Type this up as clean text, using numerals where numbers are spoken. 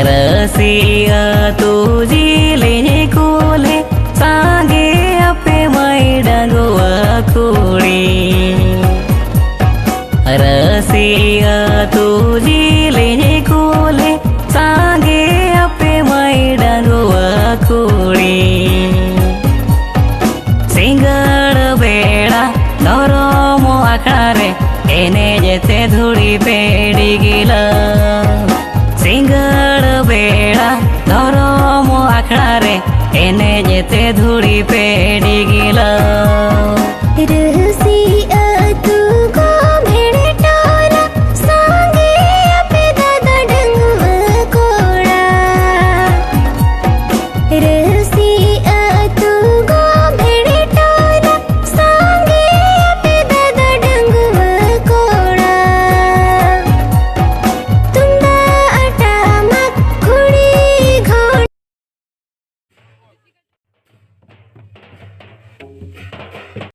रसिया तुझी ले कोले सांगे अपे माई डांगुआ कुड़ी रसिया तुझी ले कोले सांगे अपे माई डांगुआ कुड़ी सिंगड़ बेड़ा धरमो आखड़ारे एने जेते धुड़ी पेड़ी गिला सिंगड़ बेड़ा धरमो आखड़ारे एने जेते धुड़ी पेड़ी गिला